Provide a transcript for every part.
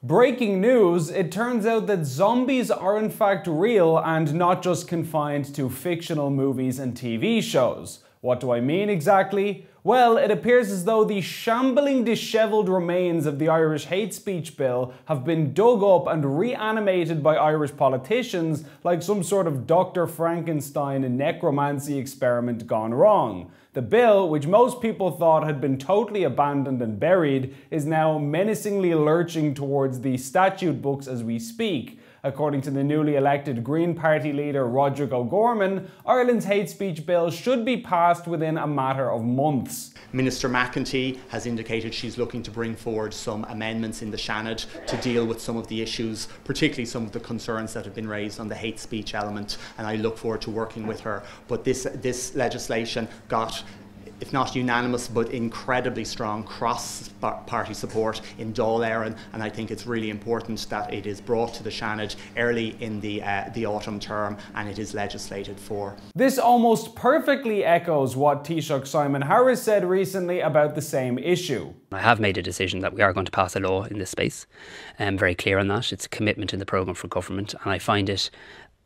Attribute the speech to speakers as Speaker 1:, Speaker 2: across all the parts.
Speaker 1: Breaking news, it turns out that zombies are in fact real and not just confined to fictional movies and TV shows. What do I mean exactly? Well, it appears as though the shambling, dishevelled remains of the Irish hate speech bill have been dug up and reanimated by Irish politicians like some sort of Dr. Frankenstein necromancy experiment gone wrong. The bill, which most people thought had been totally abandoned and buried, is now menacingly lurching towards the statute books as we speak. According to the newly elected Green Party leader Roderic O'Gorman, Ireland's hate speech bill should be passed within a matter of months.
Speaker 2: Minister McEntee has indicated she's looking to bring forward some amendments in the Seanad to deal with some of the issues, particularly some of the concerns that have been raised on the hate speech element, and I look forward to working with her. But this legislation got, if not unanimous, but incredibly strong cross-party support in Dáil Éireann, and I think it's really important that it is brought to the Seanad early in the autumn term and it is legislated for.
Speaker 1: This almost perfectly echoes what Taoiseach Simon Harris said recently about the same issue.
Speaker 3: I have made a decision that we are going to pass a law in this space. I'm very clear on that. It's a commitment in the programme for government, and I find it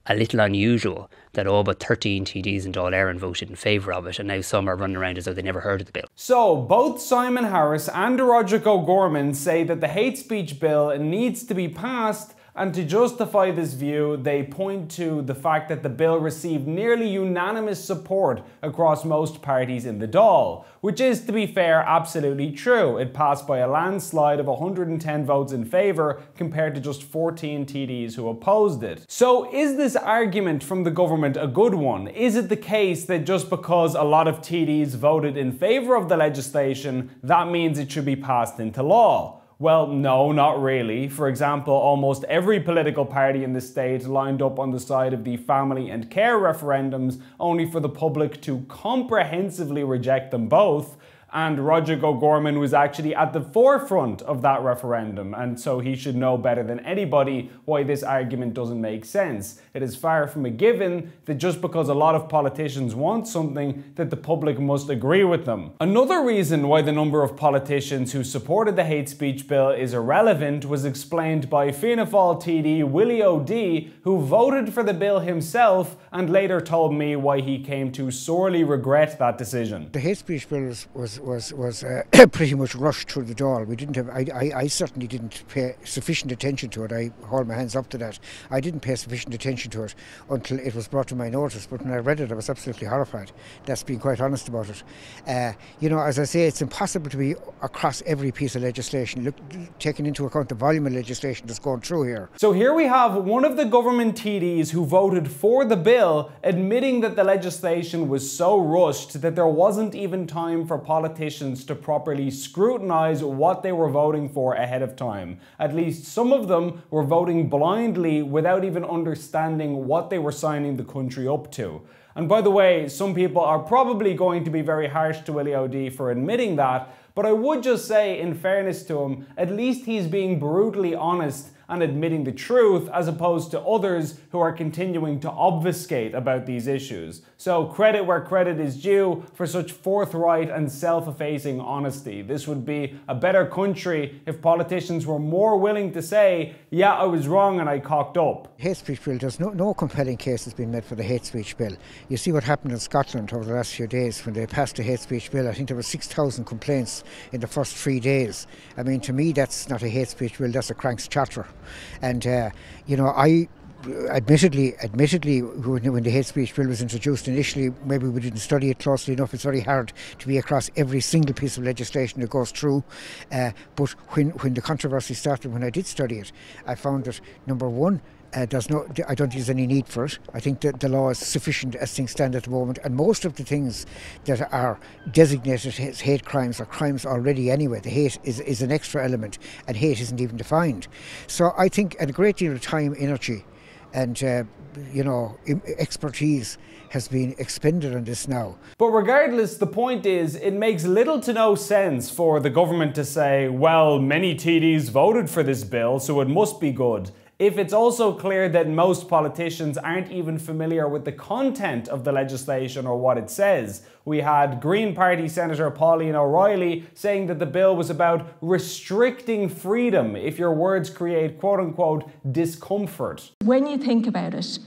Speaker 3: a little unusual that all but 13 TDs in Dáil Éireann voted in favour of it, and now some are running around as though they never heard of the bill.
Speaker 1: So, both Simon Harris and Roderic O'Gorman say that the hate speech bill needs to be passed, and to justify this view, they point to the fact that the bill received nearly unanimous support across most parties in the Dáil, which is, to be fair, absolutely true. It passed by a landslide of 110 votes in favour compared to just 14 TDs who opposed it. So is this argument from the government a good one? Is it the case that just because a lot of TDs voted in favour of the legislation, that means it should be passed into law? Well, no, not really. For example, almost every political party in the state lined up on the side of the family and care referendums, only for the public to comprehensively reject them both. And Roderic O'Gorman was actually at the forefront of that referendum, and so he should know better than anybody why this argument doesn't make sense. It is far from a given that just because a lot of politicians want something, that the public must agree with them. Another reason why the number of politicians who supported the hate speech bill is irrelevant was explained by Fianna Fáil TD Willie O'D, who voted for the bill himself and later told me why he came to sorely regret that decision.
Speaker 4: The hate speech bill was pretty much rushed through the Dáil. We didn't have. I certainly didn't pay sufficient attention to it. I hold my hands up to that. I didn't pay sufficient attention to it until it was brought to my notice. But when I read it, I was absolutely horrified. That's being quite honest about it. You know, as I say, it's impossible to be across every piece of legislation, taking into account the volume of legislation that's going through here.
Speaker 1: So here we have one of the government TDs who voted for the bill admitting that the legislation was so rushed that there wasn't even time for politicians to properly scrutinise what they were voting for ahead of time. At least some of them were voting blindly without even understanding what they were signing the country up to. And by the way, some people are probably going to be very harsh to Willie O'D for admitting that, but I would just say, in fairness to him, at least he's being brutally honest and admitting the truth, as opposed to others who are continuing to obfuscate about these issues. So credit where credit is due for such forthright and self-effacing honesty. This would be a better country if politicians were more willing to say, yeah, I was wrong and I cocked up.
Speaker 4: Hate speech bill, there's no compelling case has been made for the hate speech bill. You see what happened in Scotland over the last few days when they passed the hate speech bill. I think there were 6,000 complaints in the first 3 days. I mean, to me, that's not a hate speech bill, that's a crank's chatter. And, you know, admittedly, when the hate speech bill was introduced initially, maybe we didn't study it closely enough. It's very hard to be across every single piece of legislation that goes through. But when the controversy started, when I did study it, I found that, number one, I don't think there's any need for it. I think that the law is sufficient as things stand at the moment, and most of the things that are designated as hate crimes are crimes already anyway. The hate is an extra element, and hate isn't even defined. So I think a great deal of time, energy, and you know, expertise has been expended on this now.
Speaker 1: But regardless, the point is, it makes little to no sense for the government to say, well, many TDs voted for this bill, so it must be good. if it's also clear that most politicians aren't even familiar with the content of the legislation or what it says. We had Green Party Senator Pauline O'Reilly saying that the bill was about restricting freedom if your words create quote-unquote discomfort.
Speaker 5: When you think about it,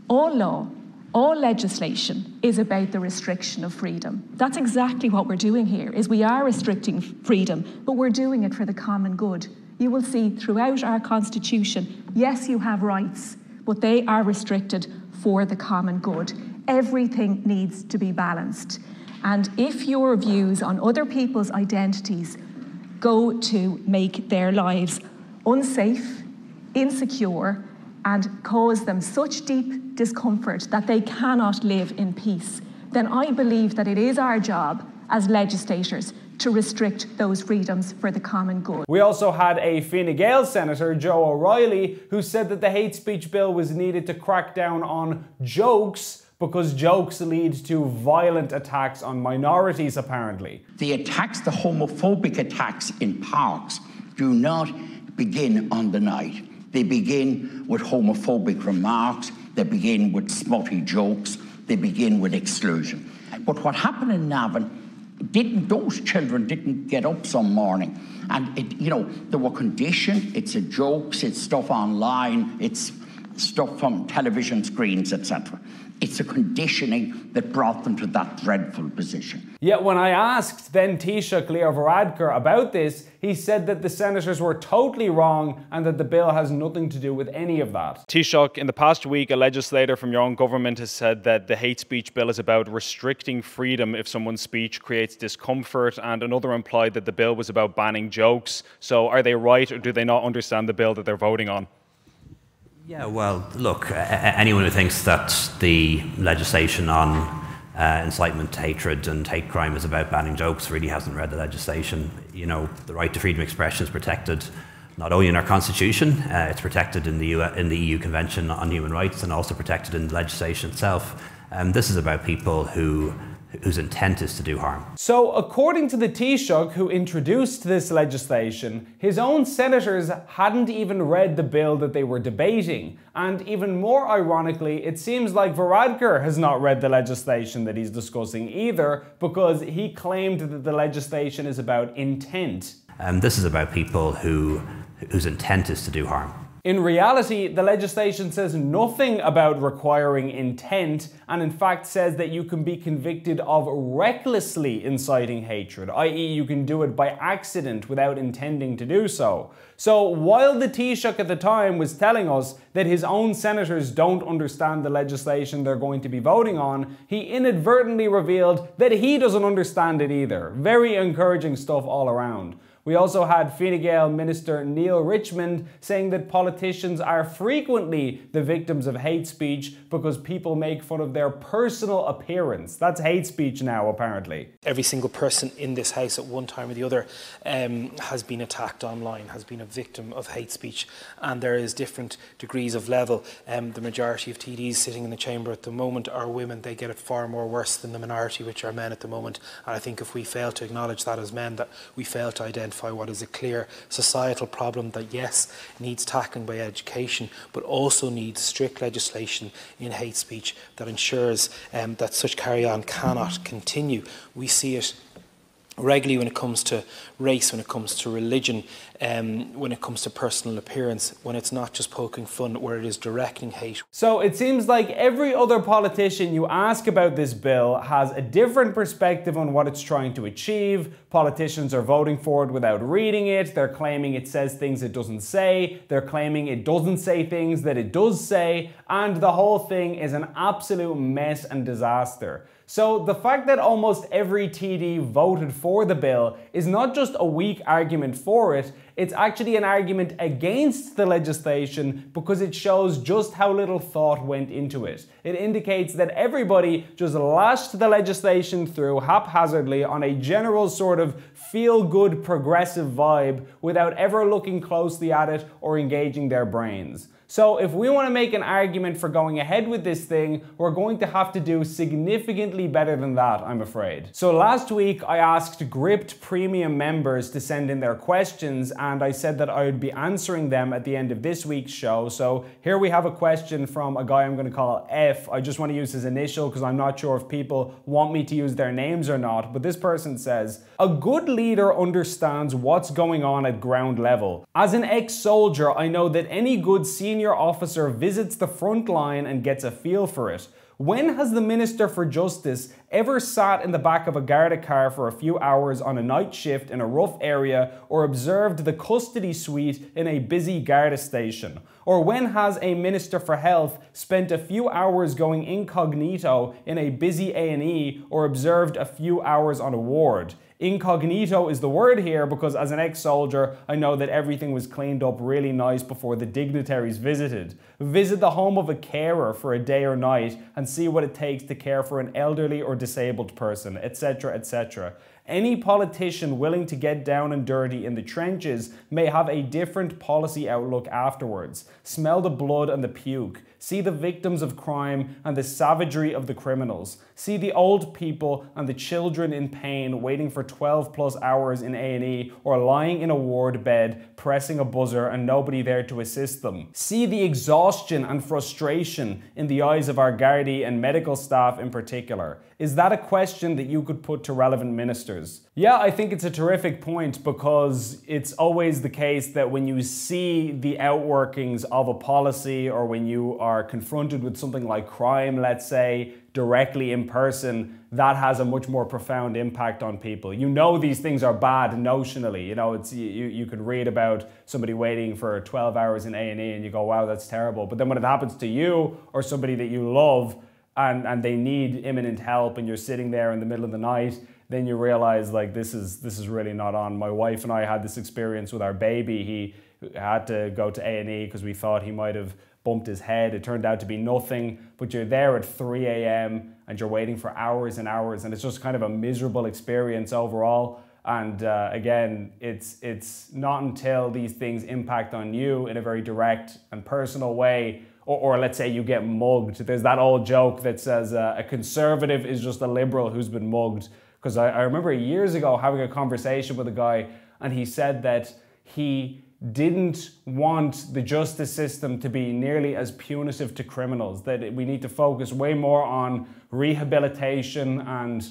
Speaker 5: all law, all legislation is about the restriction of freedom. That's exactly what we're doing here, is we are restricting freedom, but we're doing it for the common good. You will see throughout our constitution, yes, you have rights, but they are restricted for the common good. Everything needs to be balanced. And if your views on other people's identities go to make their lives unsafe, insecure, and cause them such deep discomfort that they cannot live in peace, then I believe that it is our job as legislators to restrict those freedoms for the common good.
Speaker 1: We also had a Fine Gael Senator, Joe O'Reilly, who said that the hate speech bill was needed to crack down on jokes because jokes lead to violent attacks on minorities, apparently.
Speaker 6: The homophobic attacks in parks do not begin on the night. They begin with homophobic remarks, they begin with smutty jokes, they begin with exclusion. But what happened in Navan, those children didn't get up some morning and they were conditioned. It's a jokes, it's stuff online, it's stuff from television screens, etc. It's a conditioning that brought them to that dreadful position.
Speaker 1: Yet when I asked then Taoiseach Leo Varadkar about this, he said that the senators were totally wrong and that the bill has nothing to do with any of that. Taoiseach, in the past week, a legislator from your own government has said that the hate speech bill is about restricting freedom if someone's speech creates discomfort, and another implied that the bill was about banning jokes. So are they right, or do they not understand the bill that they're voting on?
Speaker 7: Yeah, well, look, anyone who thinks that the legislation on incitement to hatred and hate crime is about banning jokes really hasn't read the legislation. You know, the right to freedom of expression is protected not only in our constitution, it's protected in the EU Convention on Human Rights and also protected in the legislation itself. This is about people whose intent is to do harm.
Speaker 1: So, according to the Taoiseach who introduced this legislation, his own senators hadn't even read the bill that they were debating. And even more ironically, it seems like Varadkar has not read the legislation that he's discussing either, because he claimed that the legislation is about intent.
Speaker 7: This is about people whose intent is to do harm.
Speaker 1: In reality, the legislation says nothing about requiring intent, and in fact says that you can be convicted of recklessly inciting hatred, i.e. you can do it by accident without intending to do so. So while the Taoiseach at the time was telling us that his own senators don't understand the legislation they're going to be voting on, he inadvertently revealed that he doesn't understand it either. Very encouraging stuff all around. We also had Fine Gael Minister Neil Richmond saying that politicians are frequently the victims of hate speech because people make fun of their personal appearance. That's hate speech now, apparently.
Speaker 8: Every single person in this house at one time or the other has been attacked online, has been a victim of hate speech, and there is different degrees of level. The majority of TDs sitting in the chamber at the moment are women. They get it far more worse than the minority, which are men at the moment. And I think if we fail to acknowledge that as men, that we fail to identify what is a clear societal problem that, yes, needs tackling by education, but also needs strict legislation in hate speech that ensures that such carry-on cannot continue. We see it regularly when it comes to race, when it comes to religion, when it comes to personal appearance, when it's not just poking fun, where it is directing hate.
Speaker 1: So it seems like every other politician you ask about this bill has a different perspective on what it's trying to achieve. Politicians are voting for it without reading it. They're claiming it says things it doesn't say. They're claiming it doesn't say things that it does say. And the whole thing is an absolute mess and disaster. So the fact that almost every TD voted for the bill is not just a weak argument for it, it's actually an argument against the legislation because it shows just how little thought went into it. It indicates that everybody just lashed the legislation through haphazardly on a general sort of feel-good progressive vibe without ever looking closely at it or engaging their brains. So if we want to make an argument for going ahead with this thing, we're going to have to do significantly better than that, I'm afraid. So last week I asked Gript premium members to send in their questions, and and I said that I would be answering them at the end of this week's show. So here we have a question from a guy I'm going to call F. I just want to use his initial because I'm not sure if people want me to use their names or not. But this person says, a good leader understands what's going on at ground level. As an ex-soldier, I know that any good senior officer visits the front line and gets a feel for it. When has the Minister for Justice ever sat in the back of a Garda car for a few hours on a night shift in a rough area or observed the custody suite in a busy Garda station? Or when has a Minister for Health spent a few hours going incognito in a busy A&E or observed a few hours on a ward? Incognito is the word here because as an ex-soldier, I know that everything was cleaned up really nice before the dignitaries visited. Visit the home of a carer for a day or night and see what it takes to care for an elderly or disabled person, etc., etc. Any politician willing to get down and dirty in the trenches may have a different policy outlook afterwards. Smell the blood and the puke. See the victims of crime and the savagery of the criminals. See the old people and the children in pain waiting for 12 plus hours in A&E or lying in a ward bed pressing a buzzer and nobody there to assist them. See the exhaustion and frustration in the eyes of our Gardaí and medical staff in particular. Is that a question that you could put to relevant ministers? Yeah, I think it's a terrific point because it's always the case that when you see the outworkings of a policy or when you are confronted with something like crime, let's say, directly in person, that has a much more profound impact on people. You know these things are bad notionally. You know, you could read about somebody waiting for 12 hours in A&E and you go, wow, that's terrible. But then when it happens to you or somebody that you love and they need imminent help and you're sitting there in the middle of the night, then you realize like this is really not on. My wife and I had this experience with our baby. He had to go to A&E because we thought he might have bumped his head. It turned out to be nothing, but you're there at 3 a.m. and you're waiting for hours and hours, and it's just kind of a miserable experience overall. And again, it's not until these things impact on you in a very direct and personal way, or let's say you get mugged. There's that old joke that says a conservative is just a liberal who's been mugged. Because I remember years ago having a conversation with a guy and he said that he didn't want the justice system to be nearly as punitive to criminals, that we need to focus way more on rehabilitation and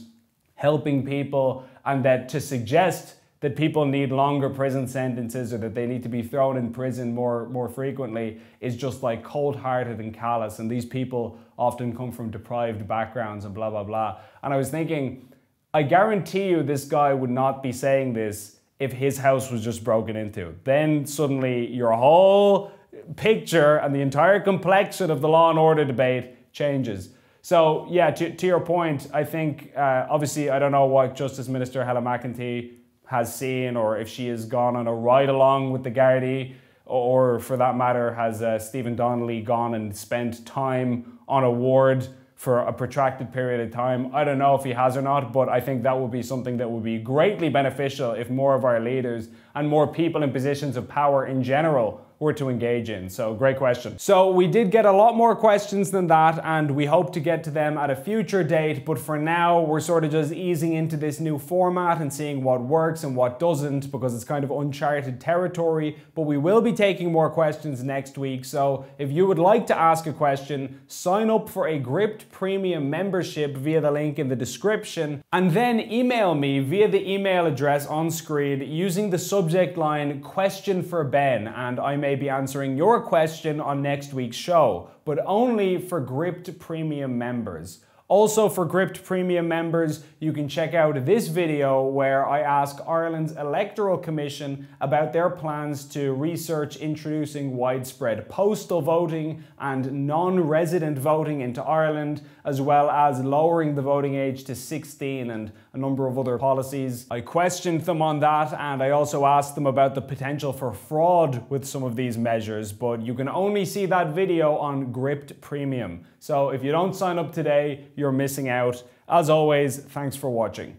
Speaker 1: helping people, and that to suggest that people need longer prison sentences or that they need to be thrown in prison more frequently is just like cold-hearted and callous, and these people often come from deprived backgrounds and blah, blah, blah. And I was thinking, I guarantee you this guy would not be saying this if his house was just broken into. Then suddenly your whole picture and the entire complexion of the law and order debate changes. So yeah, to your point, I think, obviously I don't know what Justice Minister Helen McEntee has seen or if she has gone on a ride along with the Gardaí, or for that matter, has Stephen Donnelly gone and spent time on a ward for a protracted period of time. I don't know if he has or not, but I think that would be something that would be greatly beneficial if more of our leaders and more people in positions of power in general were to engage in. So great question. So we did get a lot more questions than that, and we hope to get to them at a future date, but for now we're sort of just easing into this new format and seeing what works and what doesn't, because it's kind of uncharted territory. But we will be taking more questions next week, so if you would like to ask a question, sign up for a Gript Premium membership via the link in the description, and then email me via the email address on screen using the subject line "Question for Ben," and I may be answering your question on next week's show, but only for Gript Premium members. Also for Gript Premium members, you can check out this video where I ask Ireland's Electoral Commission about their plans to research introducing widespread postal voting and non-resident voting into Ireland, as well as lowering the voting age to 16 and a number of other policies. I questioned them on that, and I also asked them about the potential for fraud with some of these measures, but you can only see that video on Gript Premium. So if you don't sign up today, you're missing out. As always, thanks for watching.